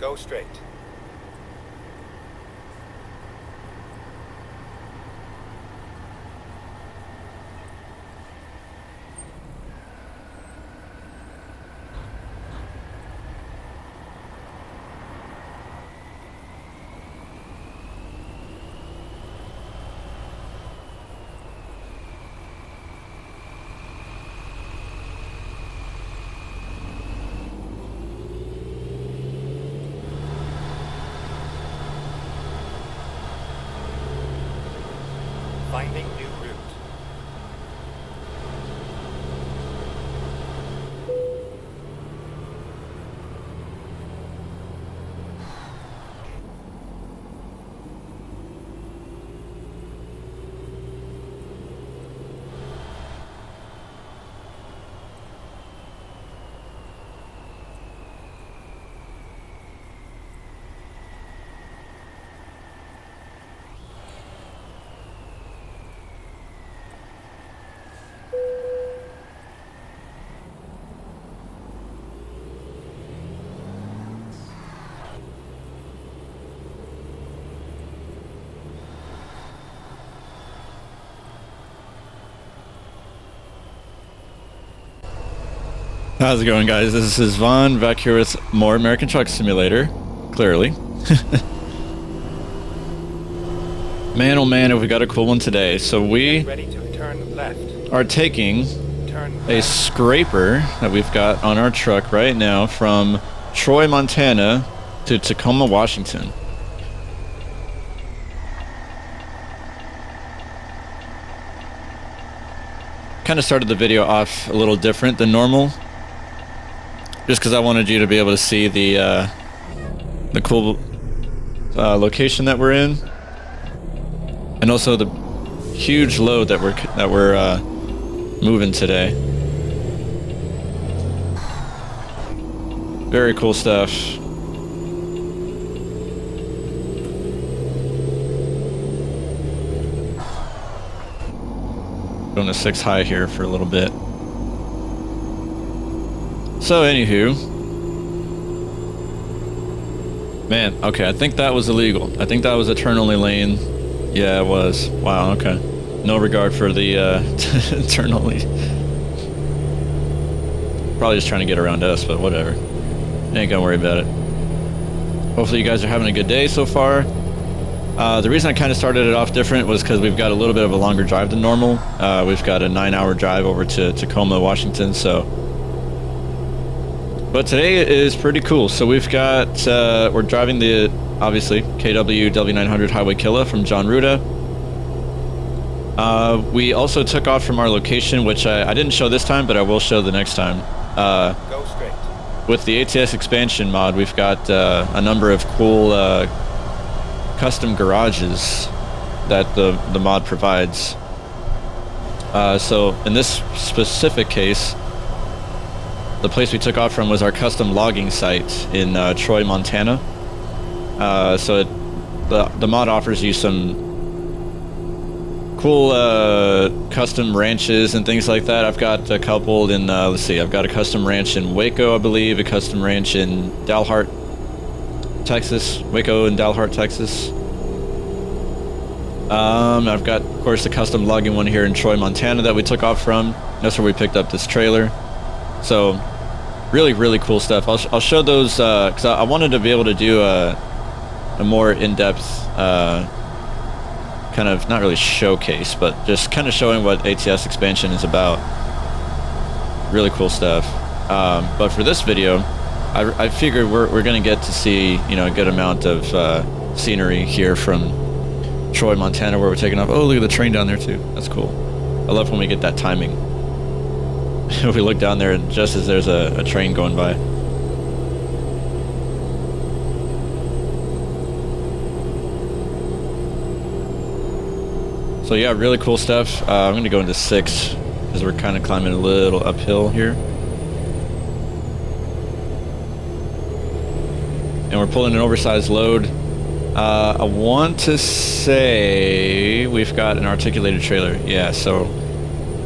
Go straight. Finding new route. How's it going, guys? This is Vaughn back here with more American Truck Simulator, clearly. Man, oh man, have we got a cool one today. So we Ready to turn left. are taking Turn a left. scraper that we've got on our truck right now from Troy, Montana to Tacoma, Washington. Kind of started the video off a little different than normal, just because I wanted you to be able to see the cool location that we're in, and also the huge load that we're moving today. Very cool stuff. Going to 6 high here for a little bit. So anywho, man, okay, I think that was illegal. I think that was a turn only lane. Yeah, it was. Wow, okay. No regard for the turn only. Probably just trying to get around us, but whatever. Ain't gonna worry about it. Hopefully you guys are having a good day so far. The reason I kind of started it off different was because we've got a little bit of a longer drive than normal. We've got a 9-hour drive over to Tacoma, Washington, so. But today is pretty cool. So we've got, we're driving the, obviously, KW W900 Highway Killa from John Ruda. We also took off from our location, which I didn't show this time, but I will show the next time. Go straight. With the ATS Expansion mod, we've got a number of cool custom garages that the mod provides. So in this specific case, the place we took off from was our custom logging site in Troy, Montana. So the mod offers you some cool custom ranches and things like that. I've got a couple in, let's see, I've got a custom ranch in Waco, I believe, a custom ranch in Dalhart, Texas, Waco and Dalhart, Texas. I've got, of course, the custom logging one here in Troy, Montana that we took off from. That's where we picked up this trailer. So, really, really cool stuff. I'll show those, because I wanted to be able to do a more in-depth, kind of, not really showcase, but just kind of showing what ATS Expansion is about. Really cool stuff. But for this video, I figured we're going to get to see, you know, a good amount of scenery here from Troy, Montana, where we're taking off. Oh, look at the train down there too. That's cool. I love when we get that timing. We look down there and just as there's a train going by. So yeah, really cool stuff. I'm going to go into 6 because we're kind of climbing a little uphill here. And we're pulling an oversized load. I want to say we've got an articulated trailer. Yeah, so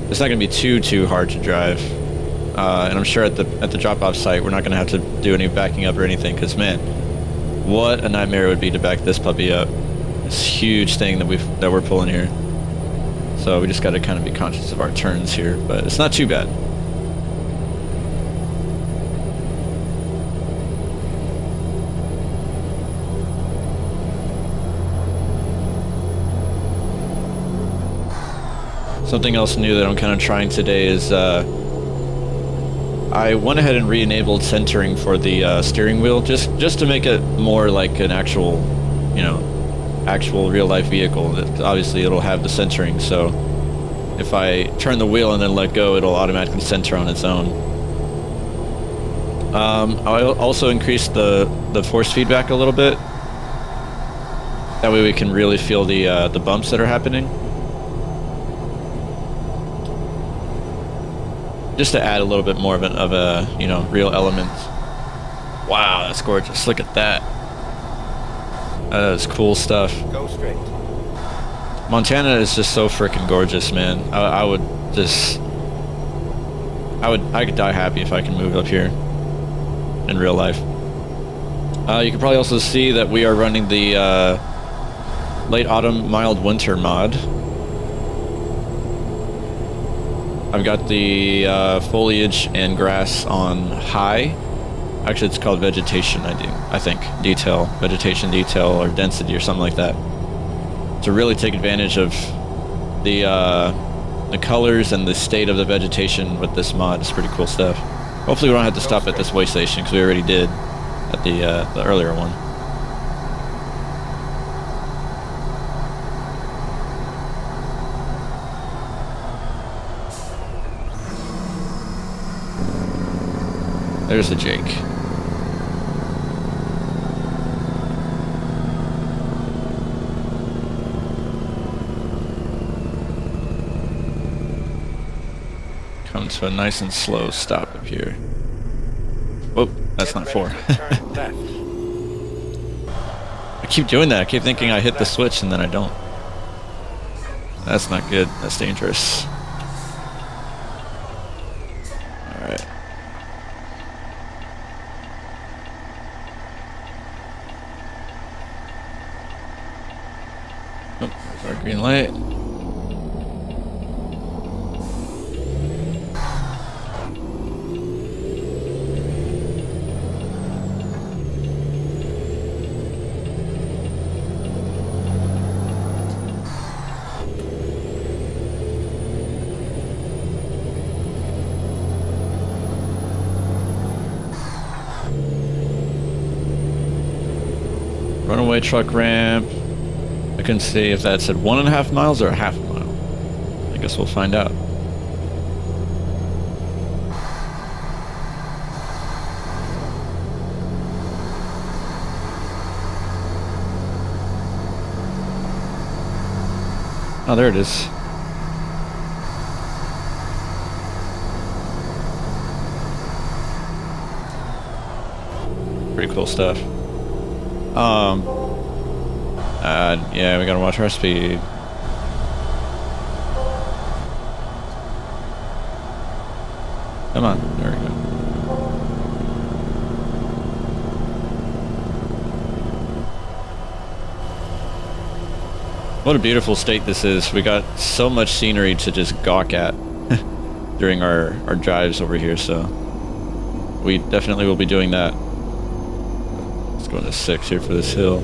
it's not going to be too hard to drive. And I'm sure at the drop-off site we're not going to have to do any backing up or anything, because man, What a nightmare it would be to back this puppy up. This huge thing that we're pulling here. So we just got to kind of be conscious of our turns here, but it's not too bad. Something else new that I'm kind of trying today is I went ahead and re-enabled centering for the steering wheel just to make it more like an actual, you know, actual real-life vehicle. That obviously it'll have the centering, so if I turn the wheel and then let go, it'll automatically center on its own. I also increased the force feedback a little bit. That way we can really feel the bumps that are happening. Just to add a little bit more of a you know, real element. Wow, that's gorgeous. Look at that. That is cool stuff. Go straight. Montana is just so freaking gorgeous, man. I could die happy if I can move up here in real life. You can probably also see that we are running the late autumn, mild winter mod. I've got the foliage and grass on high. Actually, it's called vegetation, I think. Detail, vegetation detail, or density, or something like that. To really take advantage of the colors and the state of the vegetation with this mod. It's pretty cool stuff. Hopefully we don't have to stop at this way station, because we already did at the earlier one. There's the Jake. Come to a nice and slow stop up here. Oh, that's not 4. Turn left. I keep doing that. I keep thinking I hit the switch and then I don't. That's not good. That's dangerous. Alright. Oh, there's our green light. Runaway truck ramp. I couldn't see if that said 1.5 miles or a half mile. I guess we'll find out. Oh, there it is. Pretty cool stuff. Yeah, we gotta watch our speed. Come on, there we go. What a beautiful state this is. We got so much scenery to just gawk at during our drives over here, so we definitely will be doing that. Let's go into 6 here for this hill.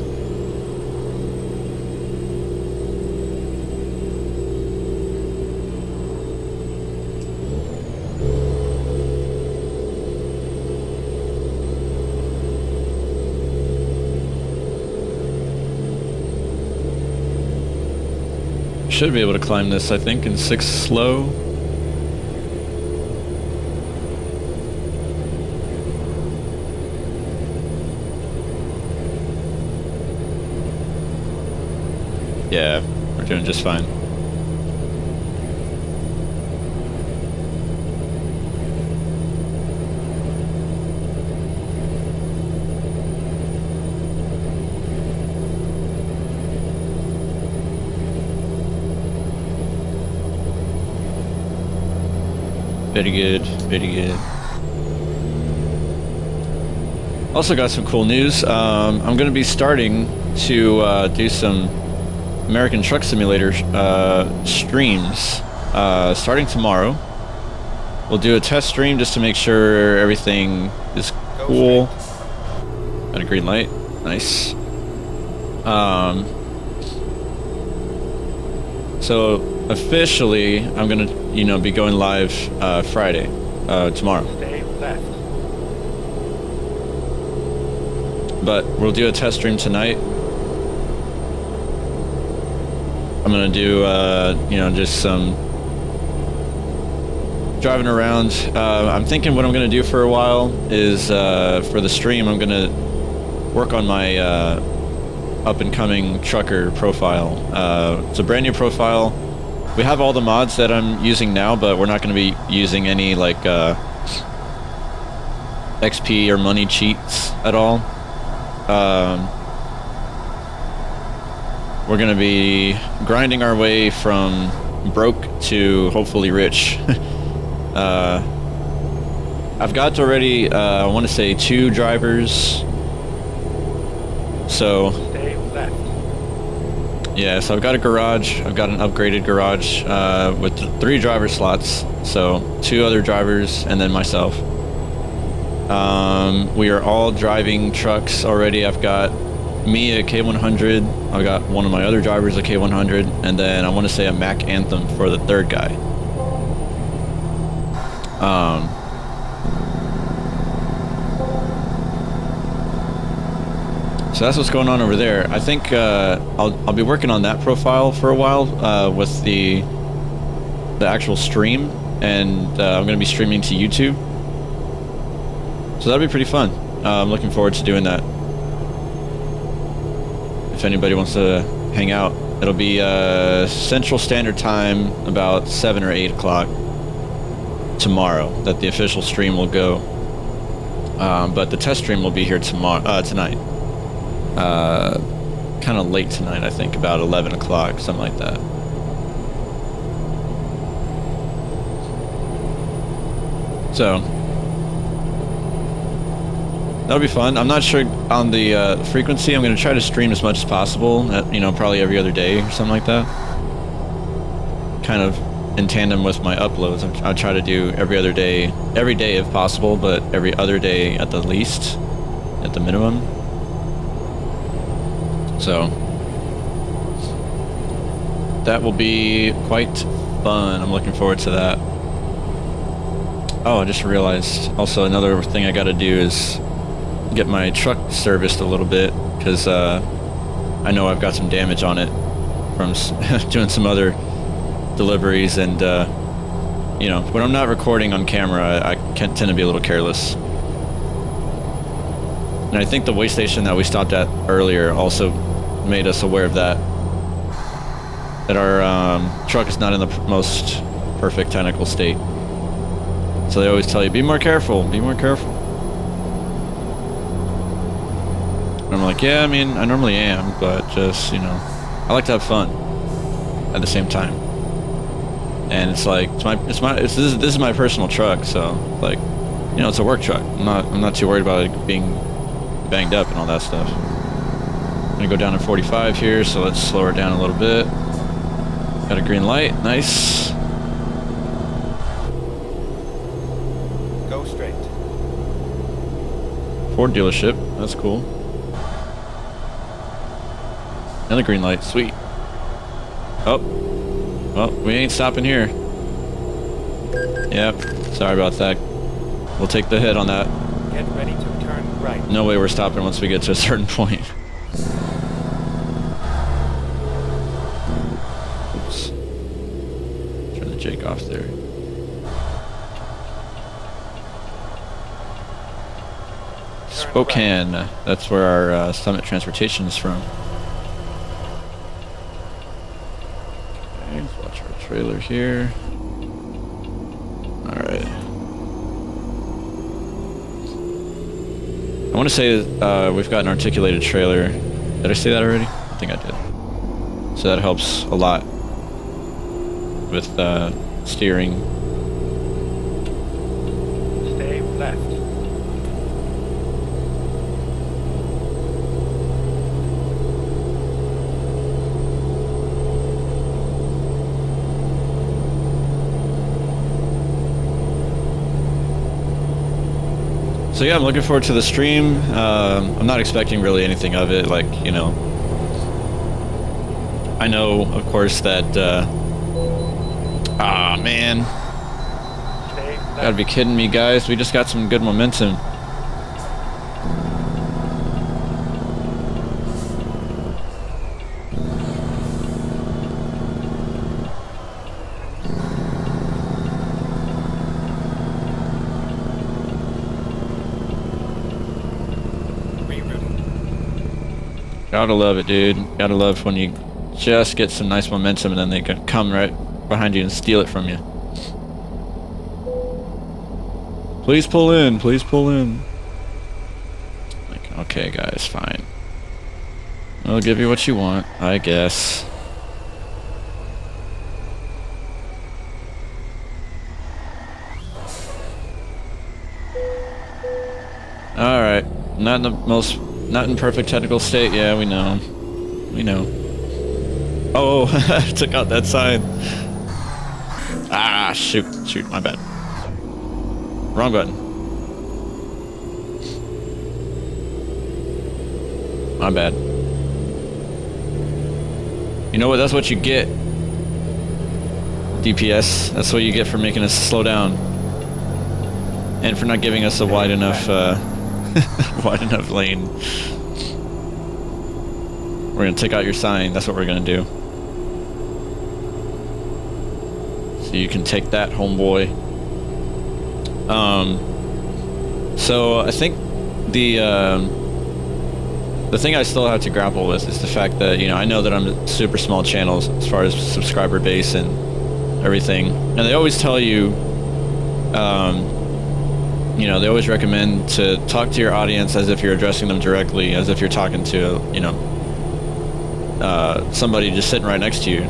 Should be able to climb this, I think, in 6 slow. Yeah, we're doing just fine. Very good, very good. Also got some cool news. I'm going to be starting to do some American Truck Simulator streams starting tomorrow. We'll do a test stream just to make sure everything is cool. Got a green light. Nice. So officially, I'm gonna, be going live Friday, tomorrow. Stay left. But we'll do a test stream tonight. I'm gonna do, just some driving around. I'm thinking what I'm gonna do for a while is for the stream, I'm gonna work on my up and coming trucker profile. It's a brand new profile. We have all the mods that I'm using now, but we're not going to be using any like XP or money cheats at all. We're going to be grinding our way from broke to hopefully rich. I've got already, I want to say 2 drivers. So Stay left. yeah, so I've got a garage. I've got an upgraded garage with 3 driver slots. So 2 other drivers and then myself. We are all driving trucks already. I've got me a K100. I've got one of my other drivers a K100, and then I want to say a Mack Anthem for the 3rd guy. So that's what's going on over there. I think I'll be working on that profile for a while with the actual stream, and I'm going to be streaming to YouTube. So that'll be pretty fun. I'm looking forward to doing that. If anybody wants to hang out, it'll be Central Standard Time about 7 or 8 o'clock tomorrow that the official stream will go. But the test stream will be here tonight. Kind of late tonight, I think, about 11 o'clock, something like that. So that'll be fun. I'm not sure on the frequency. I'm going to try to stream as much as possible, at, probably every other day or something like that. Kind of in tandem with my uploads. I'll try to do every day if possible, but every other day at the least, at the minimum. So that will be quite fun. I'm looking forward to that. Oh, I just realized also another thing I got to do is get my truck serviced a little bit, because I know I've got some damage on it from doing some other deliveries, and when I'm not recording on camera, I can tend to be a little careless. And I think the weigh station that we stopped at earlier also made us aware of that our truck is not in the most perfect technical state. So they always tell you, be more careful, be more careful. And I'm like, yeah, I mean, I normally am, but just, I like to have fun at the same time. And it's like, this is my personal truck, so like, it's a work truck. I'm not too worried about it being banged up and all that stuff. I'm gonna go down to 45 here, so let's slow her down a little bit. Got a green light, nice. Go straight. Ford dealership, that's cool. Another green light, sweet. Oh, well, we ain't stopping here. Yep, sorry about that. We'll take the hit on that. Get ready to turn right. No way we're stopping once we get to a certain point. Oops. Turn the Jake off there. Spokane, that's where our Summit Transportation is from. Okay, let's watch our trailer here. Alright. I want to say we've got an articulated trailer. Did I say that already? I think I did. So that helps a lot with steering. Stay left. So yeah, I'm looking forward to the stream. I'm not expecting really anything of it, like, you know. I know, of course, that, man. Stay Gotta left. be kidding me, guys. We just got some good momentum. Gotta love it, dude. Gotta love when you just get some nice momentum and then they can come right behind you and steal it from you. Please pull in. Please pull in. Like, okay, guys, fine. I'll give you what you want, I guess. Alright. Not in the most... Not in perfect technical state. Yeah, we know. We know. Oh, I took out that sign. Ah, shoot. Shoot, my bad. Wrong button. My bad. You know what? That's what you get. DPS. That's what you get for making us slow down. And for not giving us a wide enough, wide enough lane. We're gonna take out your sign. That's what we're gonna do. So you can take that, homeboy. So I think the thing I still have to grapple with is the fact that, you know, I know that I'm a super small channel as far as subscriber base and everything, and they always tell you, you know, they always recommend to talk to your audience as if you're addressing them directly, as if you're talking to, you know, somebody just sitting right next to you.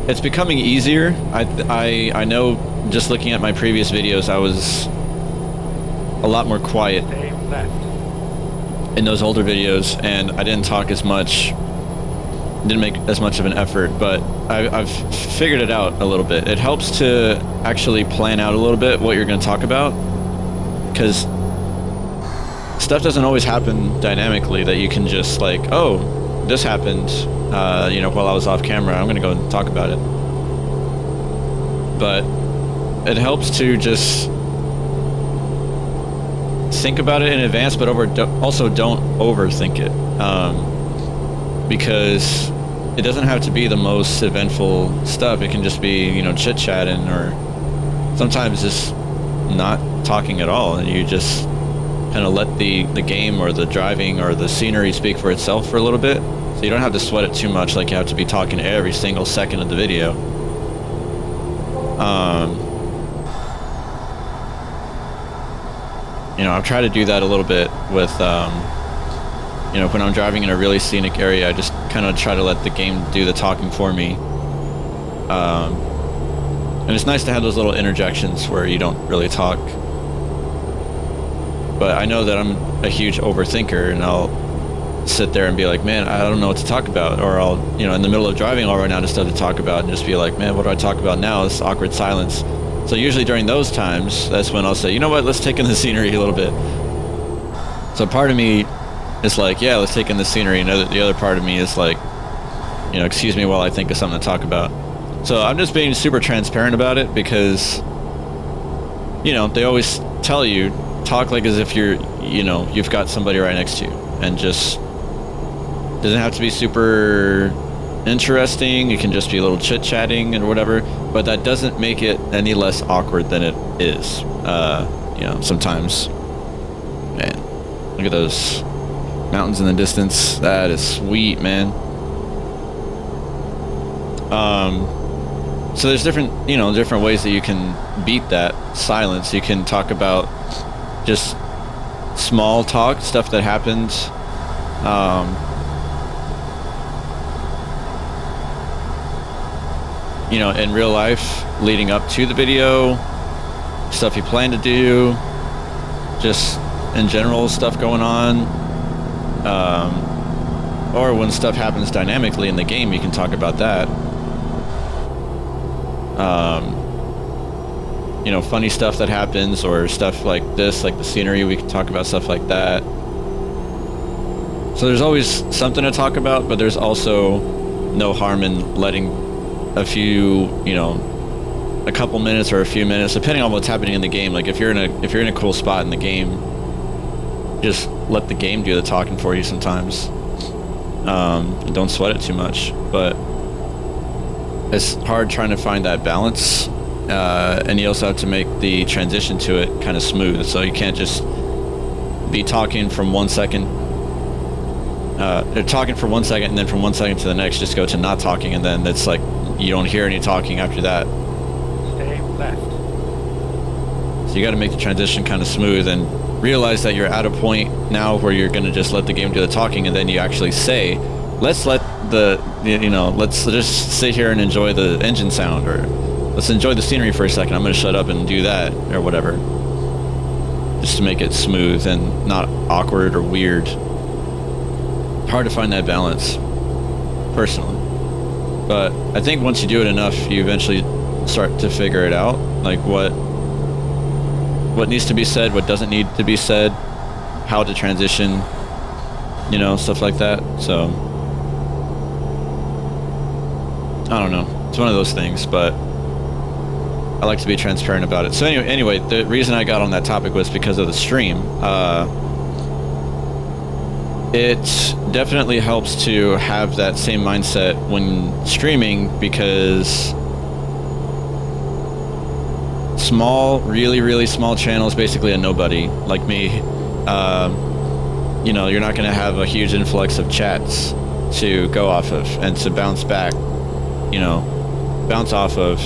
It's becoming easier. I know, just looking at my previous videos, I was a lot more quiet Stay left. in those older videos, and I didn't talk as much, didn't make as much of an effort, but I've figured it out a little bit. It helps to actually plan out a little bit what you're going to talk about, because stuff doesn't always happen dynamically that you can just like, oh, this happened, you know, while I was off camera, I'm going to go and talk about it. But it helps to just think about it in advance, but also don't overthink it, because it doesn't have to be the most eventful stuff. It can just be, you know, chit-chatting, or sometimes just not talking at all, and you just kind of let the game or the driving or the scenery speak for itself for a little bit, so you don't have to sweat it too much like you have to be talking every single second of the video. You know, I've tried to do that a little bit with, you know, when I'm driving in a really scenic area, I just kind of try to let the game do the talking for me. And it's nice to have those little interjections where you don't really talk. But I know that I'm a huge overthinker, and I'll sit there and be like, man, I don't know what to talk about. Or I'll, you know, in the middle of driving, I'll run out of stuff to talk about and just be like, man, what do I talk about now? It's awkward silence. So usually during those times, that's when I'll say, you know what, let's take in the scenery a little bit. So part of me is like, yeah, let's take in the scenery. And the other part of me is like, you know, excuse me while I think of something to talk about. So I'm just being super transparent about it, because, you know, they always tell you, talk like as if you're, you know, you've got somebody right next to you, and just doesn't have to be super interesting. You can just be a little chit-chatting and whatever, but that doesn't make it any less awkward than it is. You know, sometimes, man, look at those mountains in the distance. That is sweet, man. So there's different, you know, different ways that you can beat that silence. You can talk about just small talk, stuff that happens, you know, in real life leading up to the video, stuff you plan to do, just in general stuff going on, or when stuff happens dynamically in the game, you can talk about that. you know, funny stuff that happens or stuff like this, like the scenery. We can talk about stuff like that. So there's always something to talk about, but there's also no harm in letting a few, you know, a couple minutes or a few minutes, depending on what's happening in the game. Like if you're in a cool spot in the game, just let the game do the talking for you sometimes. Don't sweat it too much, but it's hard trying to find that balance, and you also have to make the transition to it kind of smooth, so you can't just be talking from 1 second, they're talking for 1 second, and then from 1 second to the next just go to not talking, and then it's like you don't hear any talking after that. Stay left. So you got to make the transition kind of smooth and realize that you're at a point now where you're going to just let the game do the talking, and then you actually say, let's let the, you know, let's just sit here and enjoy the engine sound, or let's enjoy the scenery for a second. I'm going to shut up and do that, or whatever, just to make it smooth and not awkward or weird. Hard to find that balance, personally. But I think once you do it enough, you eventually start to figure it out, like what needs to be said, what doesn't need to be said, how to transition, you know, stuff like that. So I don't know, it's one of those things, but I like to be transparent about it. So anyway, the reason I got on that topic was because of the stream. It definitely helps to have that same mindset when streaming, because small, really small channels, basically a nobody like me, you know, you're not going to have a huge influx of chats to go off of and to bounce back, you know, bounce off of.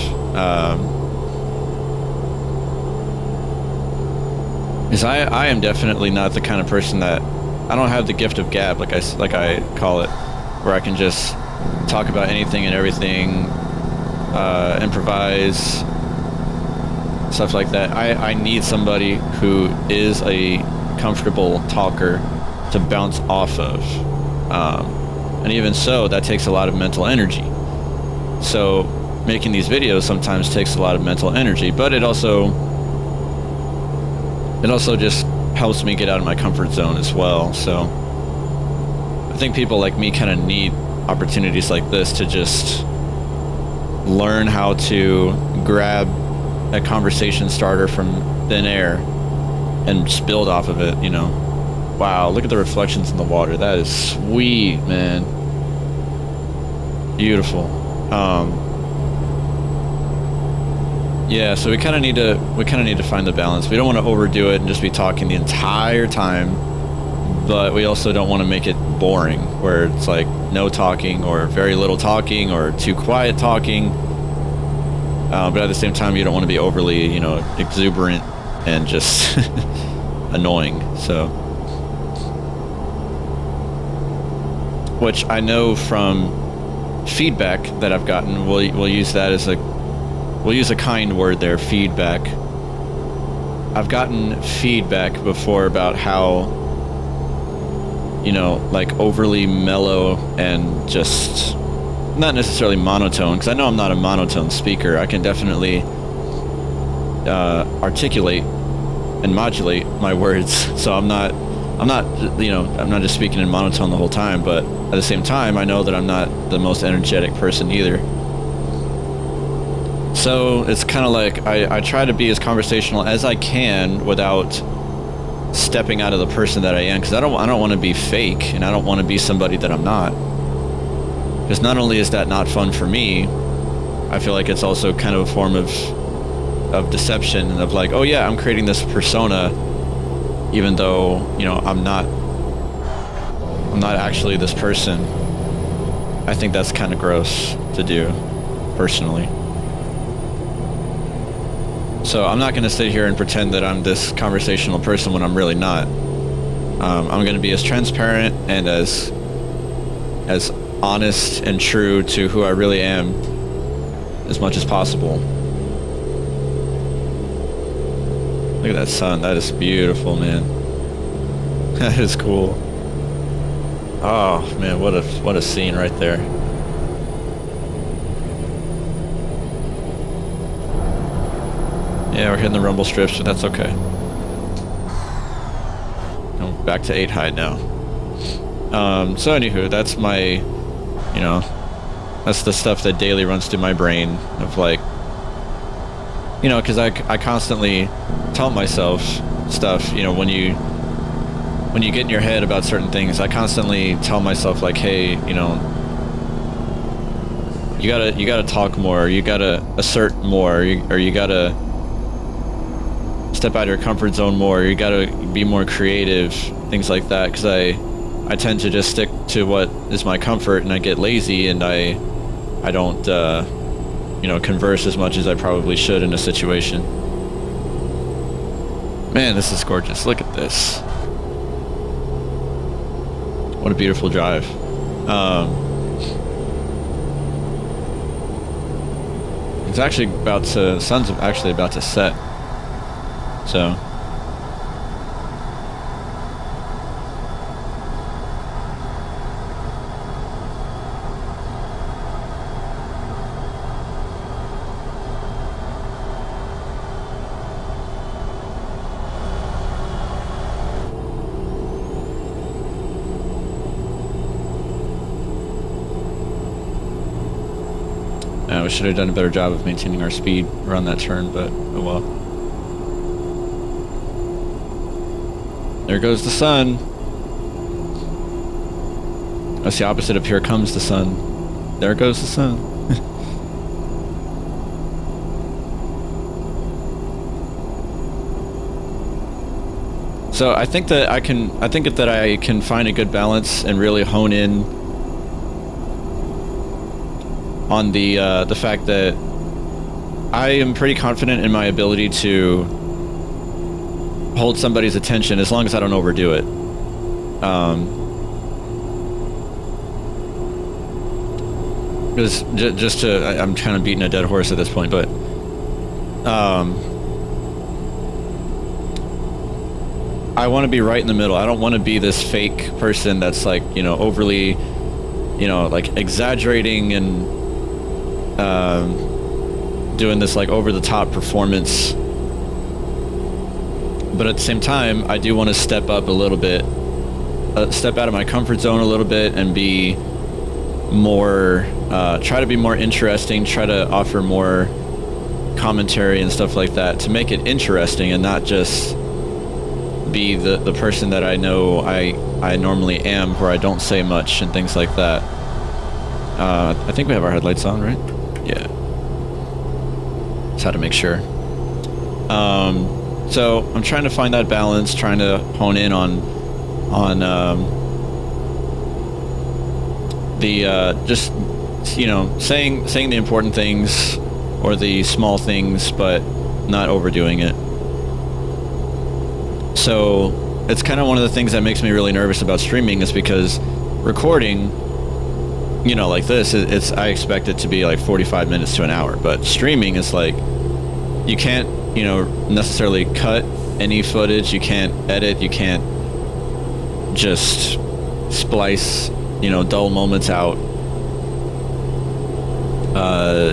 Because I am definitely not the kind of person that, I don't have the gift of gab, like I call it, where I can just talk about anything and everything, improvise, stuff like that. I need somebody who is a comfortable talker to bounce off of, and even so, that takes a lot of mental energy. So making these videos sometimes takes a lot of mental energy, but it also just helps me get out of my comfort zone as well. So I think people like me kind of need opportunities like this to just learn how to grab a conversation starter from thin air and just build off of it, you know. Wow, look at the reflections in the water. That is sweet, man. Beautiful. Yeah, so we kind of need to find the balance. We don't want to overdo it and just be talking the entire time, but we also don't want to make it boring, where it's like no talking or very little talking or too quiet talking. But at the same time, you don't want to be overly, you know, exuberant and just annoying. So, which I know from feedback that I've gotten, we'll use that as we'll use a kind word there, feedback. I've gotten feedback before about how, you know, like overly mellow and just not necessarily monotone, because I know I'm not a monotone speaker. I can definitely articulate and modulate my words, so I'm not, you know, I'm not just speaking in monotone the whole time, but at the same time, I know that I'm not the most energetic person either. So it's kind of like I try to be as conversational as I can without stepping out of the person that I am, because I don't want to be fake, and I don't want to be somebody that I'm not. Because not only is that not fun for me, I feel like it's also kind of a form of deception, and of like, oh yeah, I'm creating this persona, even though, you know, I'm not actually this person. I think that's kind of gross to do, personally. So I'm not going to sit here and pretend that I'm this conversational person when I'm really not. I'm going to be as transparent and as honest and true to who I really am as much as possible. Look at that sun. That is beautiful, man. That is cool. Oh man, what a scene right there. Yeah, we're hitting the rumble strips, but that's okay. Oh, back to 8 high now. So anywho, that's my, you know, that's the stuff that daily runs through my brain of like, you know, because I constantly tell myself stuff, you know, when you get in your head about certain things, I constantly tell myself like, hey, you know, you gotta talk more, you gotta assert more, or you gotta step out of your comfort zone more, you gotta be more creative, things like that, because I tend to just stick to what is my comfort, and I get lazy, and I don't you know, converse as much as I probably should in a situation. Man, this is gorgeous. Look at this. What a beautiful drive. It's actually about to, the sun's actually about to set. So. We should have done a better job of maintaining our speed around that turn, but oh well. There goes the sun. That's the opposite of here comes the sun. There goes the sun. So I think that I can find a good balance and really hone in on the fact that I am pretty confident in my ability to hold somebody's attention as long as I don't overdo it. Because just to, I'm kind of beating a dead horse at this point, but I want to be right in the middle. I don't want to be this fake person that's like, you know, overly, you know, like exaggerating and doing this like over-the-top performance, but at the same time I do want to step up a little bit, step out of my comfort zone a little bit and be more try to be more interesting, try to offer more commentary and stuff like that to make it interesting and not just be the person that I know I normally am, where I don't say much and things like that. I think we have our headlights on, right? Yeah. Just had to make sure. So I'm trying to find that balance, trying to hone in on the just, you know, saying the important things or the small things, but not overdoing it. So it's kind of one of the things that makes me really nervous about streaming, is because recording, you know, like this, I expect it to be like 45 minutes to an hour, but streaming is like, you can't, you know, necessarily cut any footage, you can't edit, you can't just splice, you know, dull moments out.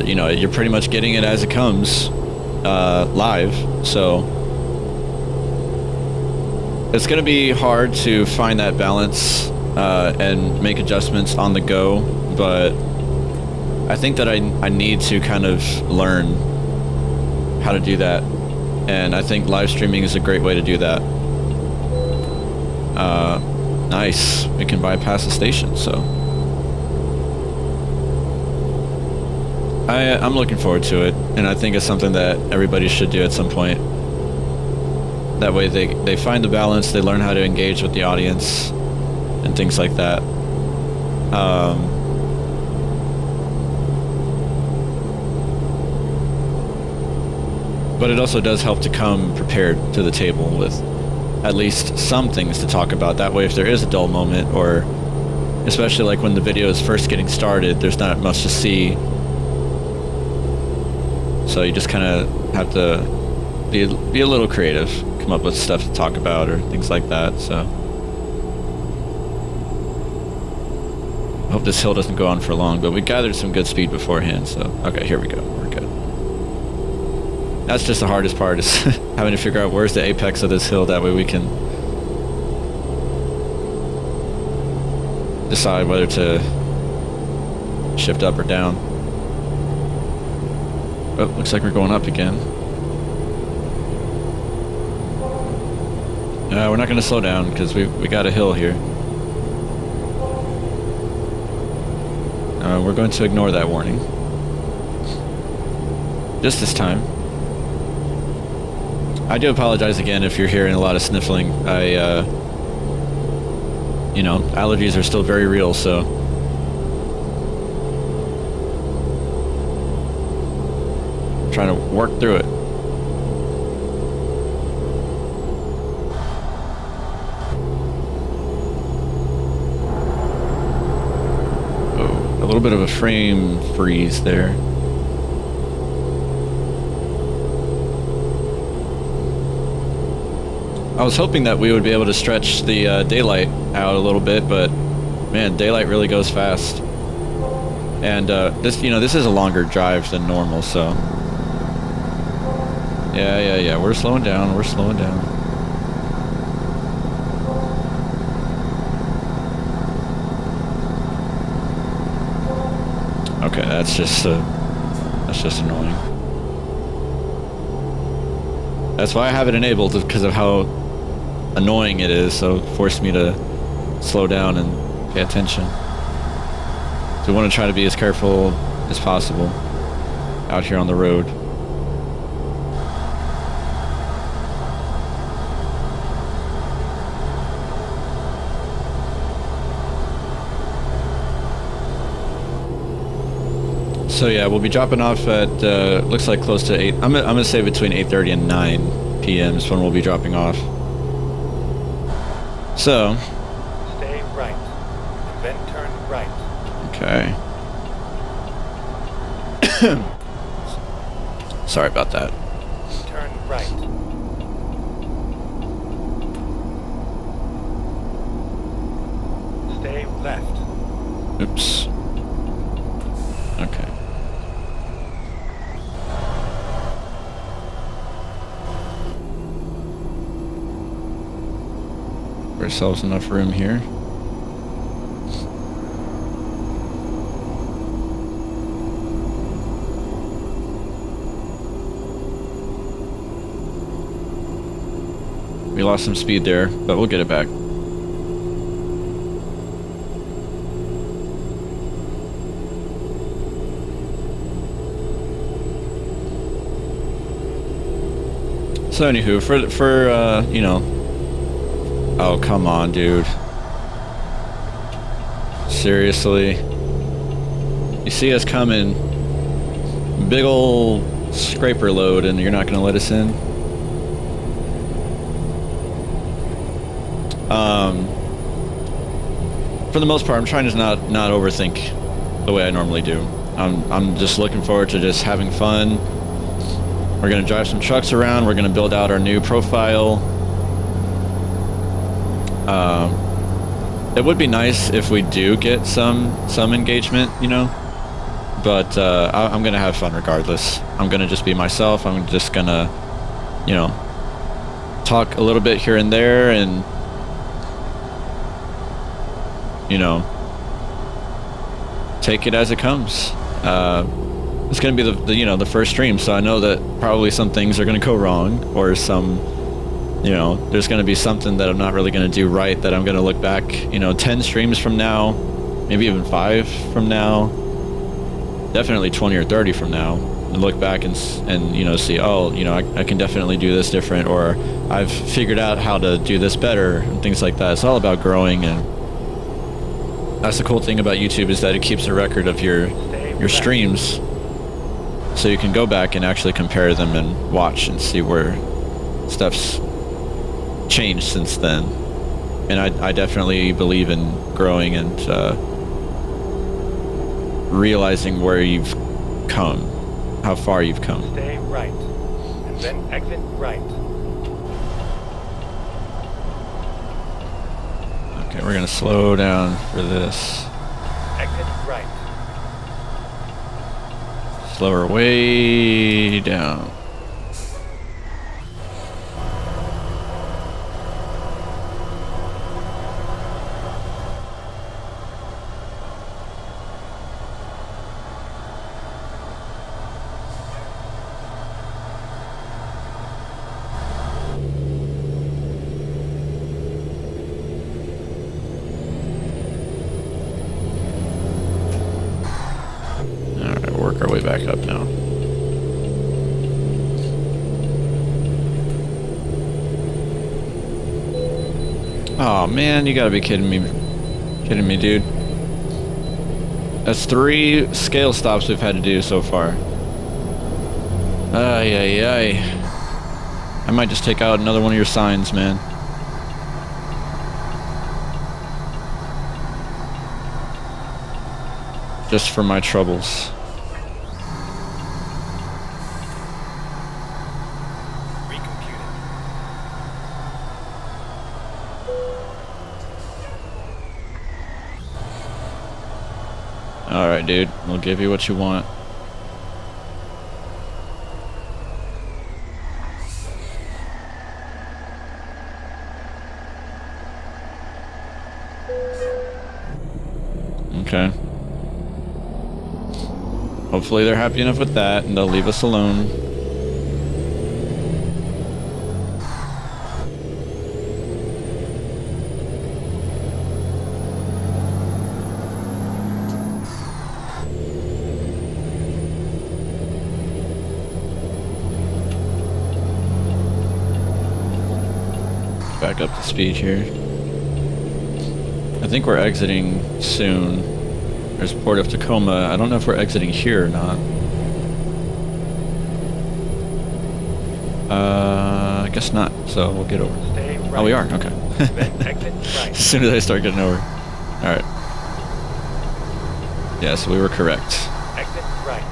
You know, you're pretty much getting it as it comes, live, so it's gonna be hard to find that balance and make adjustments on the go, but I think that I need to kind of learn how to do that, and I think live streaming is a great way to do that. Nice, we can bypass the station, so I'm looking forward to it, and I think it's something that everybody should do at some point. That way they find the balance, they learn how to engage with the audience and things like that. But it also does help to come prepared to the table with at least some things to talk about. That way, if there is a dull moment, or especially like when the video is first getting started, there's not much to see. So you just kind of have to be a little creative, come up with stuff to talk about or things like that. So I hope this hill doesn't go on for long, but we gathered some good speed beforehand. So okay, here we go. We're good. That's just the hardest part, is having to figure out where's the apex of this hill. That way we can decide whether to shift up or down. Oh, looks like we're going up again. We're not going to slow down because we got a hill here. We're going to ignore that warning. Just this time. I do apologize again if you're hearing a lot of sniffling. You know, allergies are still very real, so. Trying to work through it. Oh, a little bit of a frame freeze there. I was hoping that we would be able to stretch the daylight out a little bit, but man, daylight really goes fast. And this, you know, this is a longer drive than normal, so. Yeah, we're slowing down, we're slowing down. Okay, that's just annoying. That's why I have it enabled, because of how annoying it is, so it forced me to slow down and pay attention. So we want to try to be as careful as possible out here on the road. So yeah, we'll be dropping off at looks like close to 8. I'm gonna say between 8:30 and 9 p.m. is when we'll be dropping off. So. Stay right, and then turn right. Okay. Sorry about that. Turn right. Stay left. Oops. Okay. Give ourselves enough room here. We lost some speed there, but we'll get it back. So anywho, for you know, oh come on, dude. Seriously, you see us coming, big ol' scraper load, and you're not gonna let us in? For the most part, I'm trying to not overthink the way I normally do. I'm just looking forward to just having fun. We're gonna drive some trucks around. We're gonna build out our new profile. It would be nice if we do get some engagement, you know. But I'm gonna have fun regardless. I'm gonna just be myself. I'm just gonna, you know, talk a little bit here and there, and you know, take it as it comes. It's gonna be the you know, the first stream, so I know that probably some things are gonna go wrong, or some, you know, there's gonna be something that I'm not really gonna do right, that I'm gonna look back, you know, 10 streams from now, maybe even 5 from now, definitely 20 or 30 from now, and look back and you know, see, oh, you know, I can definitely do this different, or I've figured out how to do this better, and things like that. It's all about growing, and that's the cool thing about YouTube, is that it keeps a record of your streams, so you can go back and actually compare them and watch and see where stuff's changed since then. And I definitely believe in growing and realizing where you've come, how far you've come. Stay right, and then exit right. Okay, we're gonna slow down for this. Exit right. Slower way down. back up now. Oh man, you gotta be kidding me. Kidding me, dude. That's 3 scale stops we've had to do so far. Ay, ay, ay. I might just take out another one of your signs, man. Just for my troubles. Alright, dude. We'll give you what you want. Okay. Hopefully they're happy enough with that and they'll leave us alone. Back up to speed here. I think we're exiting soon. There's Port of Tacoma. I don't know if we're exiting here or not. I guess not. So we'll get over. Stay right. Oh, we are. Okay. Then exit right. As soon as I start getting over. All right. Yeah, so we were correct. Exit right.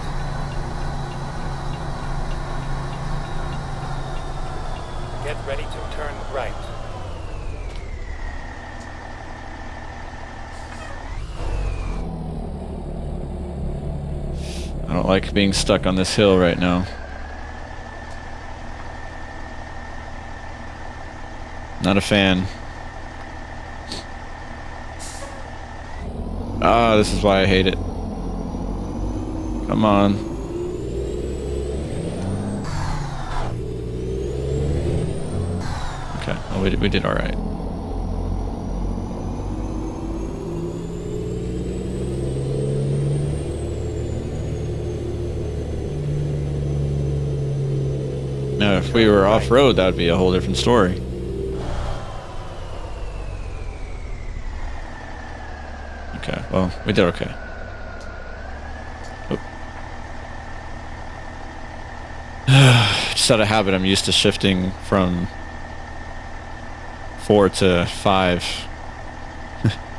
Get ready to turn right. I don't like being stuck on this hill right now. Not a fan. Ah, this is why I hate it. Come on. Okay, oh, we did all right. Now, if we were off-road, that would be a whole different story. Okay, well, we did okay. Oh. Just out of habit, I'm used to shifting from 4 to 5.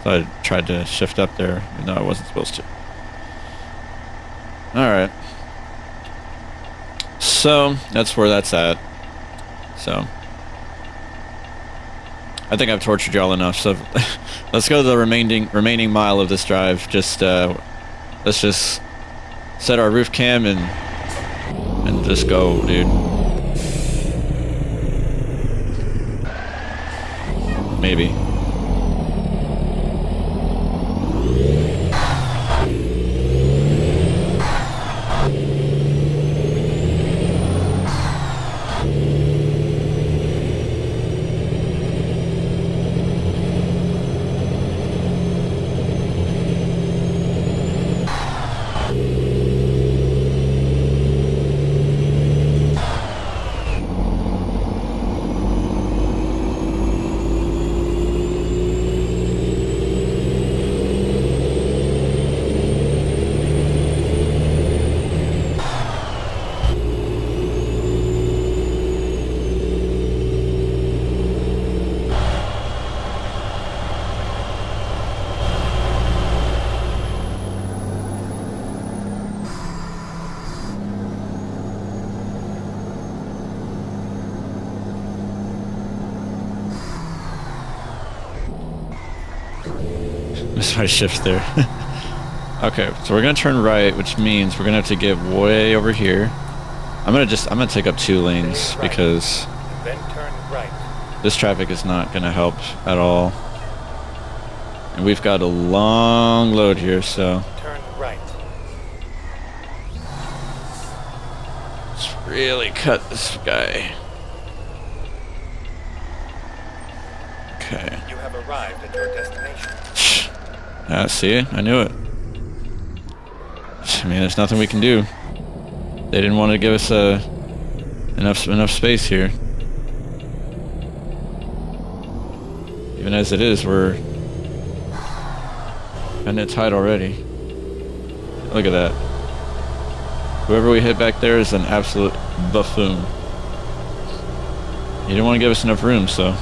So I tried to shift up there, even though I wasn't supposed to. Alright. So, that's where that's at. So, I think I've tortured y'all enough, so let's go to the remaining mile of this drive. Just, let's just set our roof cam and just go, dude. Maybe. Missed my shift there. Okay, so we're gonna turn right, which means we're gonna have to get way over here. I'm gonna take up 2 lanes Right. because Then turn right. this traffic is not gonna help at all. And we've got a long load here, so Turn right. let's really cut this guy. Okay. You have arrived at your destination. See, I knew it. I mean, there's nothing we can do. They didn't want to give us enough space here. Even as it is, we're kind of tight already. Look at that. Whoever we hit back there is an absolute buffoon. You didn't want to give us enough room, so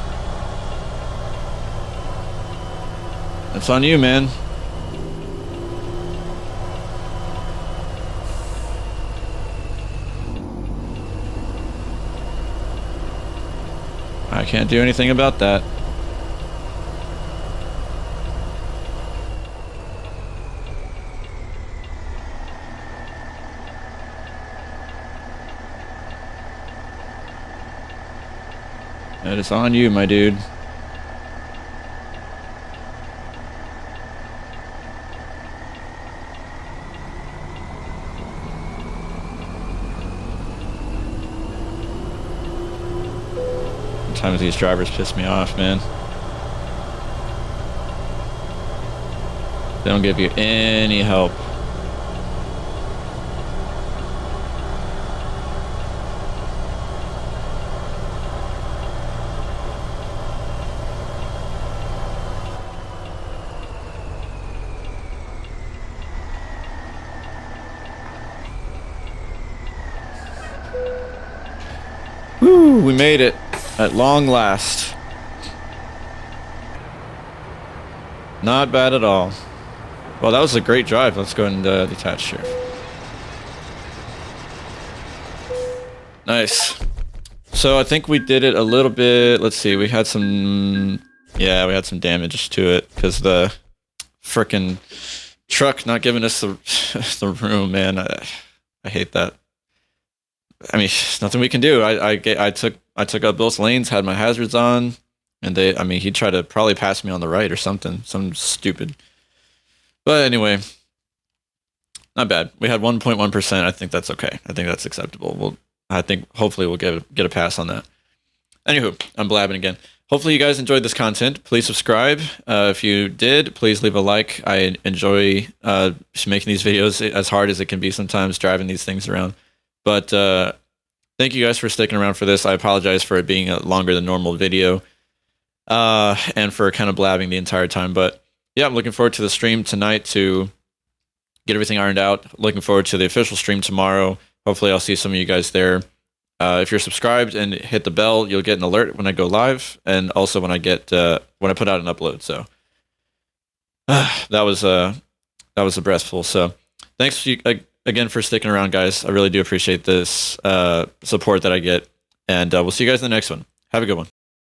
that's on you, man. I can't do anything about that. That is on you, my dude. Sometimes these drivers piss me off, man. They don't give you any help. Woo, we made it at long last. Not bad at all. Well, that was a great drive. Let's go and detach here. Nice. So I think we did it a little bit. Let's see. We had some, yeah, we had some damage to it because the frickin' truck not giving us the the room, man. I hate that. I mean, nothing we can do. I took up both lanes, had my hazards on, and I mean, he tried to probably pass me on the right or something, stupid. But anyway, not bad. We had 1.1%. I think that's okay. I think that's acceptable. I think hopefully we'll get a pass on that. Anywho, I'm blabbing again. Hopefully you guys enjoyed this content. Please subscribe. If you did, please leave a like. I enjoy making these videos as hard as it can be sometimes, driving these things around. But thank you guys for sticking around for this. I apologize for it being a longer than normal video and for kind of blabbing the entire time. But yeah, I'm looking forward to the stream tonight to get everything ironed out. Looking forward to the official stream tomorrow. Hopefully I'll see some of you guys there. If you're subscribed and hit the bell, you'll get an alert when I go live, and also when I put out an upload. So that was a breathful. So thanks again for sticking around, guys. I really do appreciate this support that I get, and we'll see you guys in the next one. Have a good one.